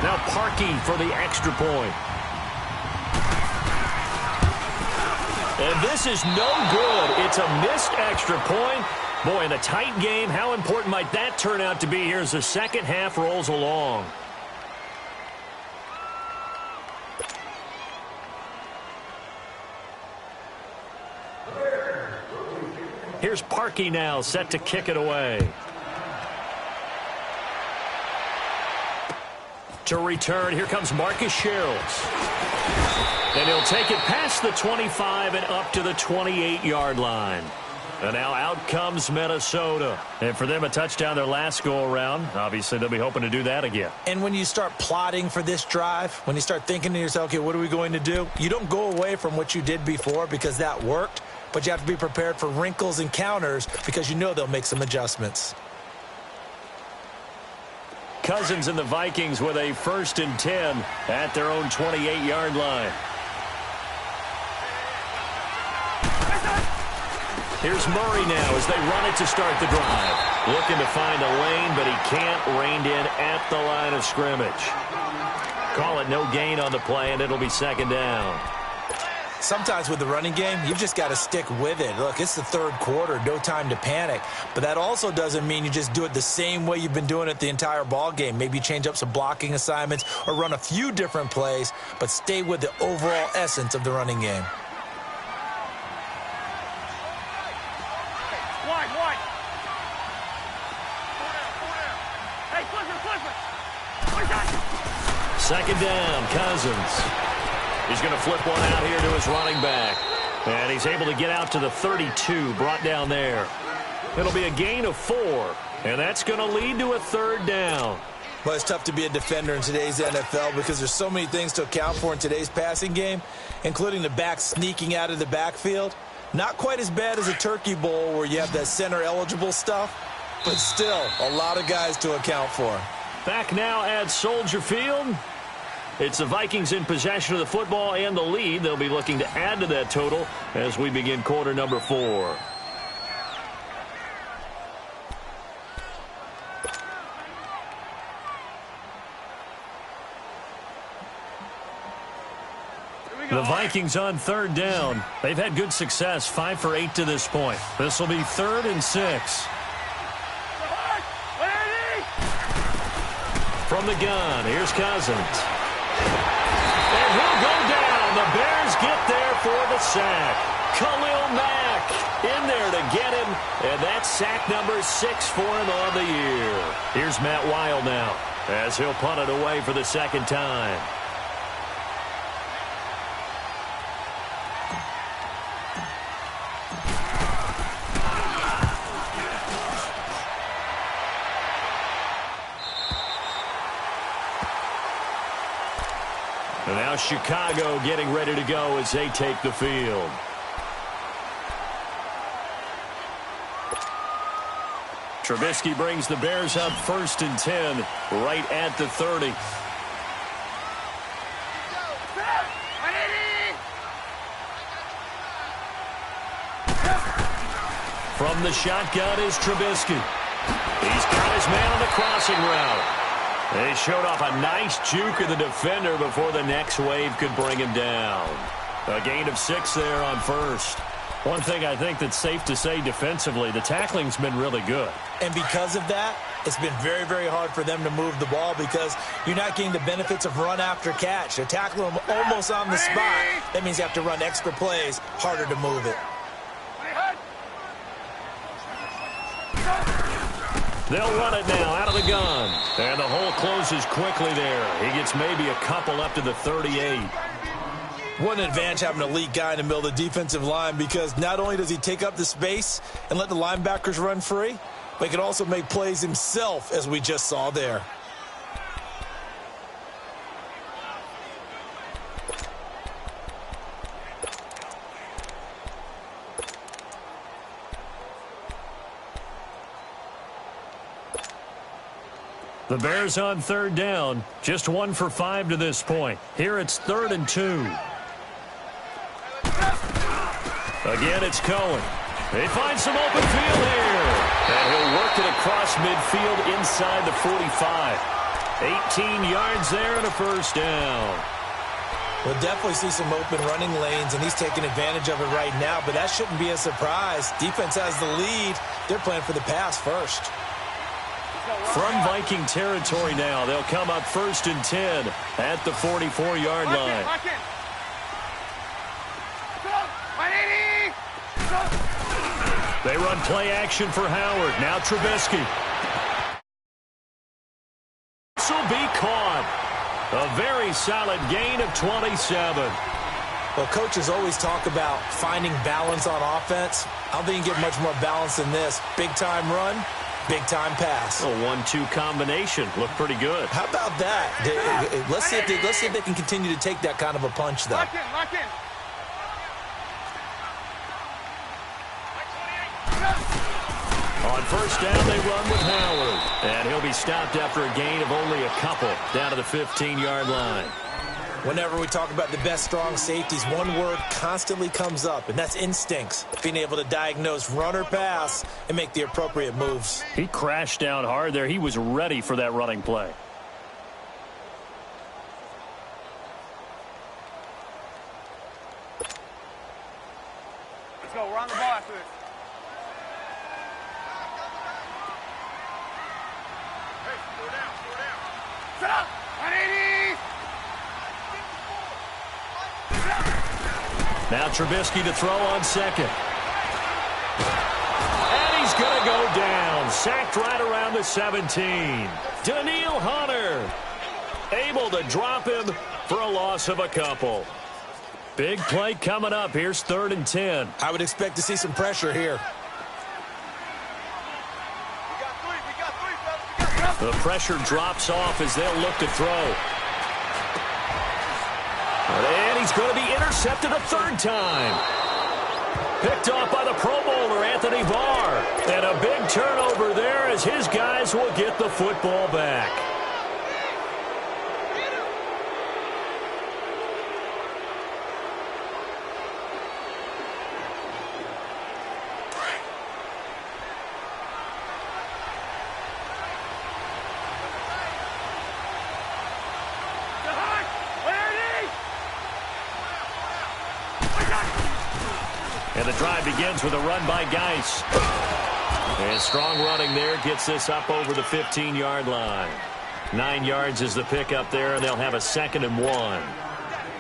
Now Parkey for the extra point. And this is no good. It's a missed extra point. Boy, in a tight game, how important might that turn out to be here as the second half rolls along? Here's Parkey now, set to kick it away. To return, here comes Marcus Sherrills. And he'll take it past the 25 and up to the 28-yard line. And now out comes Minnesota. And for them, a touchdown their last go-around. Obviously, they'll be hoping to do that again. And when you start plotting for this drive, when you start thinking to yourself, okay, what are we going to do? You don't go away from what you did before because that worked. But you have to be prepared for wrinkles and counters because you know they'll make some adjustments. Cousins and the Vikings with a 1st and 10 at their own 28-yard line. Here's Murray now as they run it to start the drive. Looking to find a lane, but he can't. Reined in at the line of scrimmage. Call it no gain on the play, and it'll be 2nd down. Sometimes with the running game, you've just got to stick with it. Look, it's the 3rd quarter, no time to panic. But that also doesn't mean you just do it the same way you've been doing it the entire ball game. Maybe change up some blocking assignments or run a few different plays, but stay with the overall essence of the running game. Wide. Hey, Clifford. 2nd down, Cousins. He's going to flip one out here to his running back. And he's able to get out to the 32, brought down there. It'll be a gain of 4, and that's going to lead to a 3rd down. Well, it's tough to be a defender in today's NFL because there's so many things to account for in today's passing game, including the back sneaking out of the backfield. Not quite as bad as a Turkey Bowl where you have that center-eligible stuff, but still a lot of guys to account for. Back now at Soldier Field. It's the Vikings in possession of the football and the lead. They'll be looking to add to that total as we begin quarter number 4. The Vikings on 3rd down. They've had good success, 5 for 8 to this point. This will be 3rd and 6. From the gun, here's Cousins. And he'll go down. The Bears get there for the sack. Khalil Mack in there to get him. And that's sack number 6 for him on the year. Here's Matt Weil now as he'll punt it away for the 2nd time. And now Chicago getting ready to go as they take the field. Trubisky brings the Bears up 1st and 10 right at the 30. From the shotgun is Trubisky. He's got his man on the crossing route. They showed off a nice juke of the defender before the next wave could bring him down. A gain of 6 there on 1st. One thing I think that's safe to say defensively, the tackling's been really good. And because of that, it's been very, very hard for them to move the ball because you're not getting the benefits of run after catch. They're tackling them almost on the spot. That means you have to run extra plays, harder to move it. They'll run it now out of the gun. And the hole closes quickly there. He gets maybe a couple up to the 38. What an advantage having an elite guy in the middle of the defensive line because not only does he take up the space and let the linebackers run free, but he can also make plays himself, as we just saw there. The Bears on third down. Just 1 for 5 to this point. Here it's 3rd and 2. Again, it's Cohen. They find some open field here. And he'll work it across midfield inside the 45. 18 yards there and a first down. We'll definitely see some open running lanes, and he's taking advantage of it right now, but that shouldn't be a surprise. Defense has the lead. They're playing for the pass first. From Viking territory now, they'll come up 1st and 10 at the 44-yard line. They run play action for Howard. Now Trubisky. This will be caught. A very solid gain of 27. Well, coaches always talk about finding balance on offense. I don't think you get much more balance than this. Big-time run, big-time pass. A 1-2 combination. Looked pretty good. How about that? Let's see if they can continue to take that kind of a punch, though. Lock in. On first down, they run with Howard. And he'll be stopped after a gain of only a couple down to the 15-yard line. Whenever we talk about the best strong safeties, one word constantly comes up, and that's instincts. Being able to diagnose run or pass and make the appropriate moves. He crashed down hard there. He was ready for that running play. Let's go. We're on the ball after this. Hey, slow down. Set up. 180. Now Trubisky to throw on second. And he's going to go down. Sacked right around the 17. Daniil Hunter able to drop him for a loss of a couple. Big play coming up. Here's 3rd and 10. I would expect to see some pressure here. We got three, fellas. The pressure drops off as they'll look to throw. And he's going to be intercepted a 3rd time. Picked off by the Pro Bowler, Anthony Barr. And a big turnover there as his guys will get the football back. And the drive begins with a run by Geis. And strong running there gets this up over the 15-yard line. 9 yards is the pickup there, and they'll have a 2nd and 1.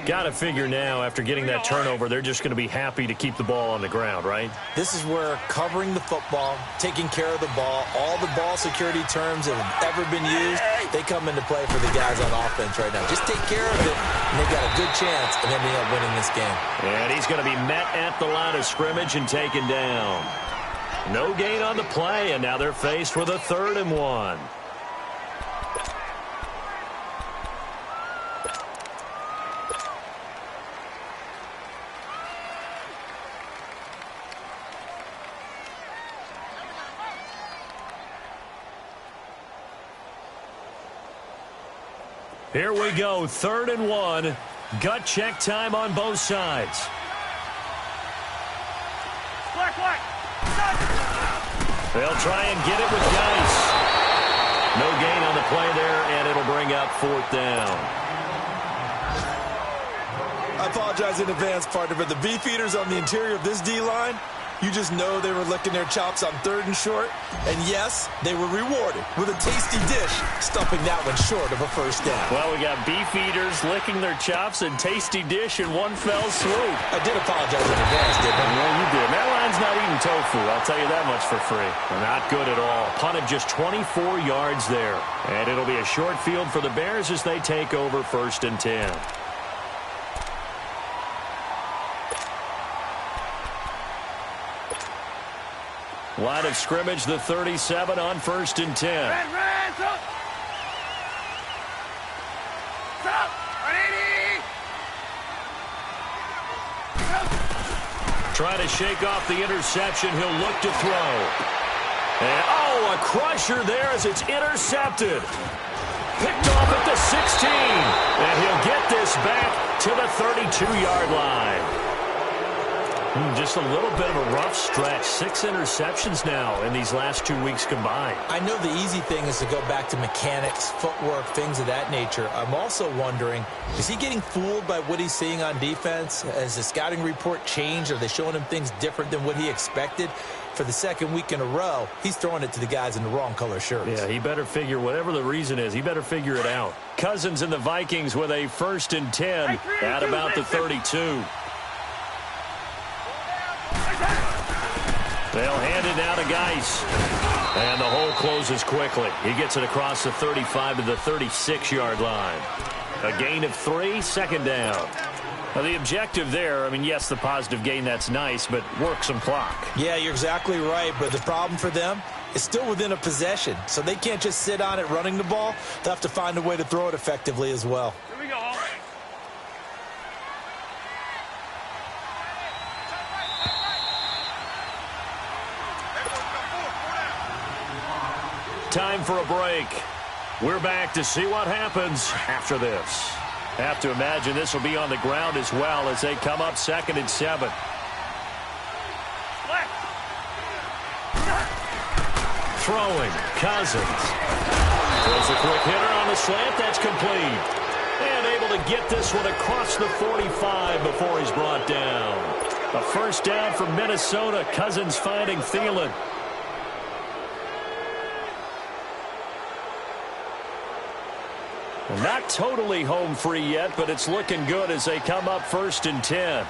Got to figure now, after getting that turnover, they're just going to be happy to keep the ball on the ground, right? This is where covering the football, taking care of the ball, all the ball security terms that have ever been used, they come into play for the guys on offense right now. Just take care of it, and they've got a good chance of ending up winning this game. And he's going to be met at the line of scrimmage and taken down. No gain on the play, and now they're faced with a 3rd and 1. Here we go, 3rd and 1. Gut check time on both sides. Black. They'll try and get it with Geis. No gain on the play there, and it'll bring up 4th down. I apologize in advance, partner, but the beefeaters on the interior of this D-line, you just know they were licking their chops on 3rd and short. And yes, they were rewarded with a tasty dish, stuffing that one short of a first down. Well, we got beef eaters licking their chops and tasty dish in one fell swoop. I did apologize in advance, didn't I? Well, you did. That line's not eating tofu, I'll tell you that much for free. Not good at all. Punted just 24 yards there. And it'll be a short field for the Bears as they take over 1st and 10. Line of scrimmage, the 37 on 1st and 10. Red, up. Stop. 180. Trying to shake off the interception. He'll look to throw. And, oh, a crusher there as it's intercepted. Picked off at the 16. And he'll get this back to the 32-yard line. Just a little bit of a rough stretch. 6 interceptions now in these last 2 weeks combined. I know the easy thing is to go back to mechanics, footwork, things of that nature. I'm also wondering, is he getting fooled by what he's seeing on defense? Has the scouting report changed? Are they showing him things different than what he expected? For the second week in a row, he's throwing it to the guys in the wrong color shirts. Yeah, he better figure, whatever the reason is, he better figure it out. Cousins and the Vikings with a 1st and 10 at about the 32. They'll hand it now to Geis. And the hole closes quickly. He gets it across the 35 to the 36-yard line. A gain of 3, 2nd down. Now, the objective there, I mean, yes, the positive gain, that's nice, but work some clock. Yeah, you're exactly right, but the problem for them is still within a possession, so they can't just sit on it running the ball. They'll have to find a way to throw it effectively as well. Here we go. Time for a break. We're back to see what happens after this. Have to imagine this will be on the ground as well as they come up 2nd and 7. Throwing, Cousins. Throws a quick hitter on the slant. That's complete. And able to get this one across the 45 before he's brought down. A 1st down for Minnesota. Cousins finding Thielen. Not totally home free yet, but it's looking good as they come up 1st and 10.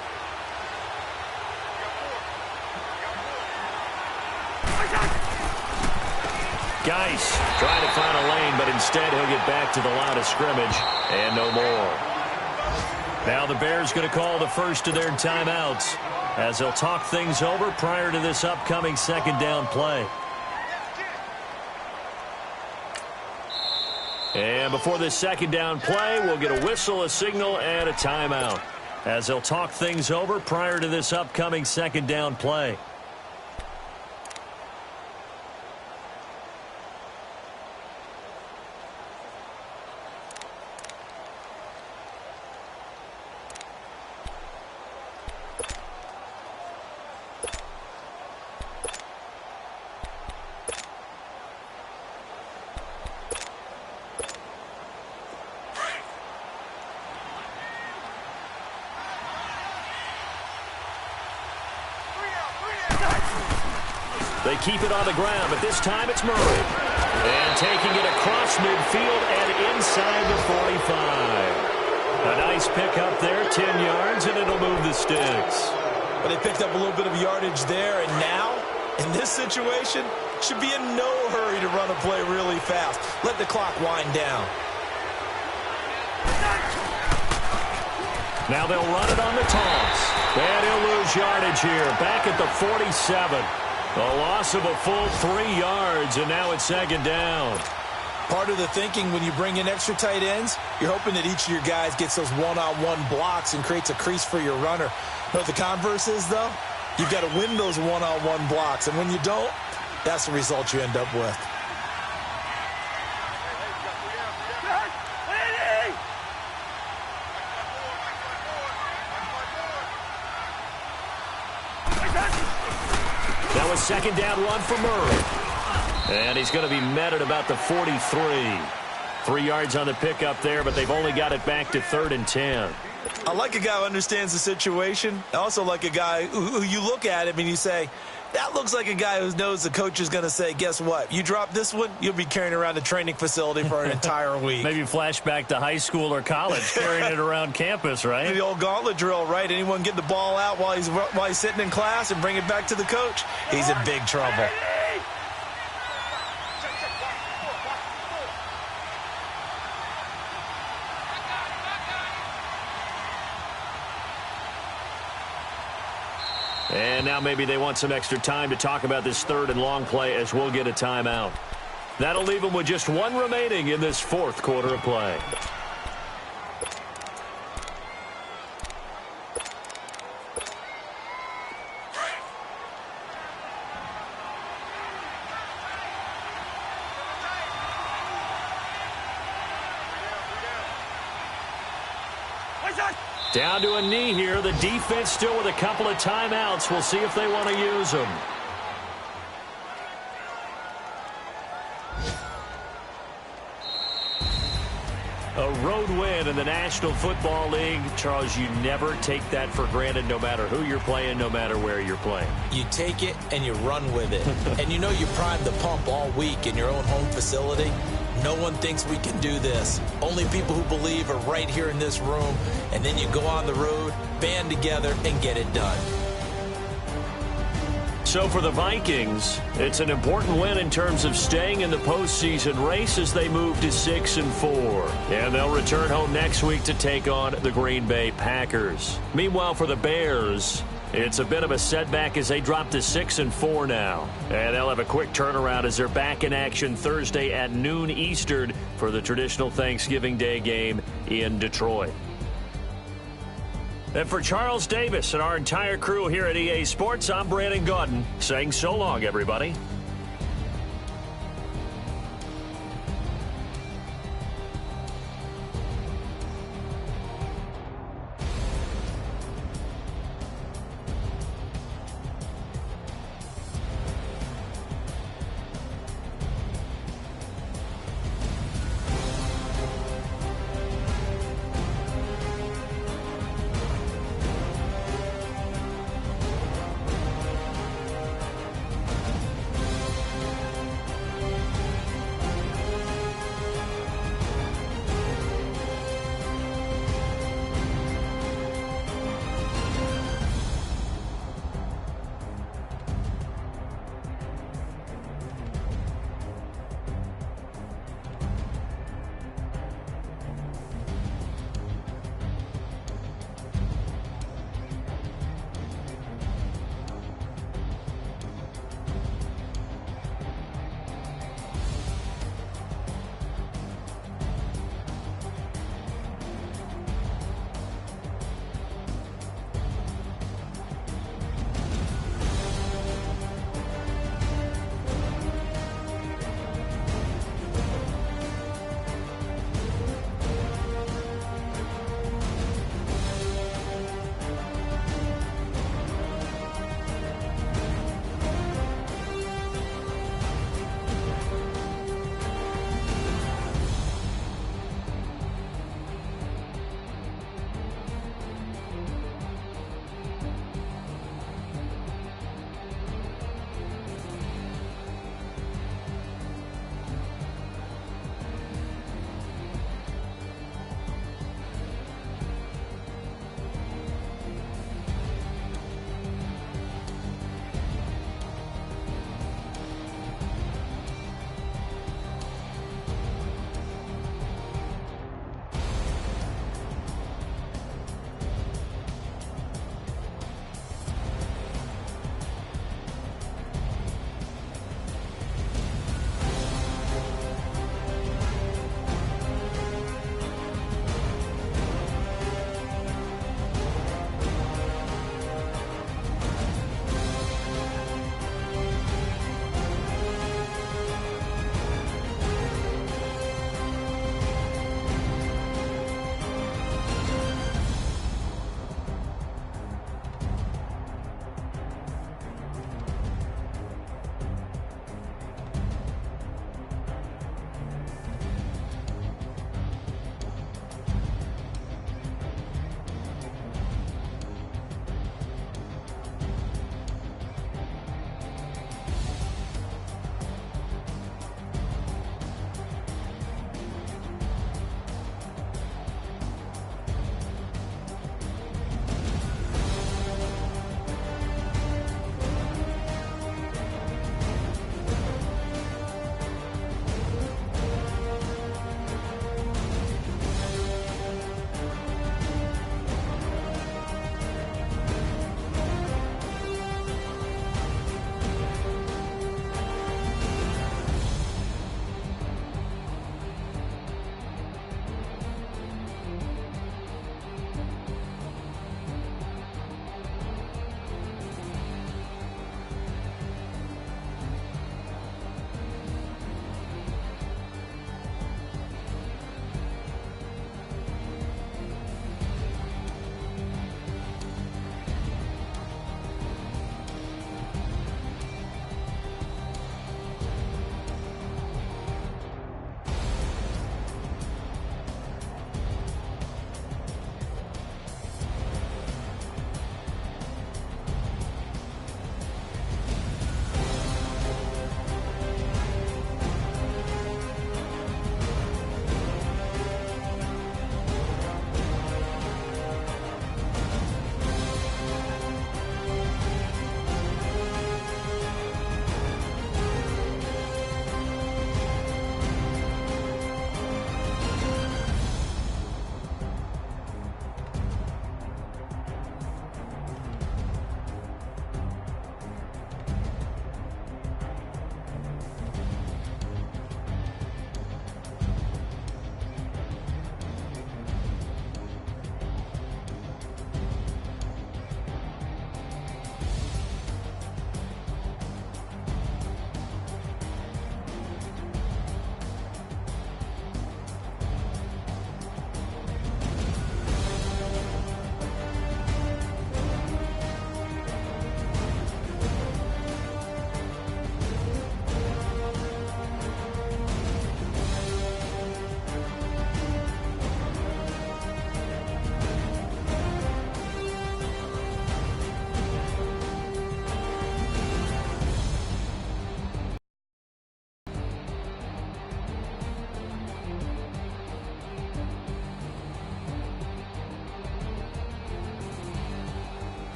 Geis trying to find a lane, but instead he'll get back to the line of scrimmage and no more. Now the Bears going to call the first of their timeouts as they'll talk things over prior to this upcoming 2nd down play. And before this 2nd down play, we'll get a whistle, a signal, and a timeout as they'll talk things over prior to this upcoming 2nd down play. They keep it on the ground, but this time it's Murray. And taking it across midfield and inside the 45. A nice pickup there, 10 yards, and it'll move the sticks. But they picked up a little bit of yardage there, and now, in this situation, should be in no hurry to run a play really fast. Let the clock wind down. Now they'll run it on the toss. And he'll lose yardage here, back at the 47. A loss of a full 3 yards, and now it's 2nd down. Part of the thinking when you bring in extra tight ends, you're hoping that each of your guys gets those one-on-one blocks and creates a crease for your runner. You know what the converse is, though? You've got to win those one-on-one blocks, and when you don't, that's the result you end up with. Now a 2nd down run for Murray. And he's going to be met at about the 43. 3 yards on the pickup there, but they've only got it back to 3rd and 10. I like a guy who understands the situation. I also like a guy who you look at him and you say, that looks like a guy who knows the coach is going to say, guess what? You drop this one, you'll be carrying around the training facility for an entire week. Maybe flashback to high school or college, carrying it around campus, right? The old gauntlet drill, right? Anyone get the ball out while he's sitting in class and bring it back to the coach? He's in big trouble. And now maybe they want some extra time to talk about this 3rd and long play as we'll get a timeout. That'll leave them with just 1 remaining in this 4th quarter of play. Down to a knee here. The defense still with a couple of timeouts. We'll see if they want to use them. A road win in the National Football League. Charles, you never take that for granted no matter who you're playing, no matter where you're playing. You take it and you run with it. And you know you primed the pump all week in your own home facility. No one thinks we can do this. Only people who believe are right here in this room. And then you go on the road, band together, and get it done. So for the Vikings, it's an important win in terms of staying in the postseason race as they move to 6-4. And they'll return home next week to take on the Green Bay Packers. Meanwhile, for the Bears, it's a bit of a setback as they drop to 6-4 now. And they'll have a quick turnaround as they're back in action Thursday at noon Eastern for the traditional Thanksgiving Day game in Detroit. And for Charles Davis and our entire crew here at EA Sports, I'm Brandon Gaudin saying so long, everybody.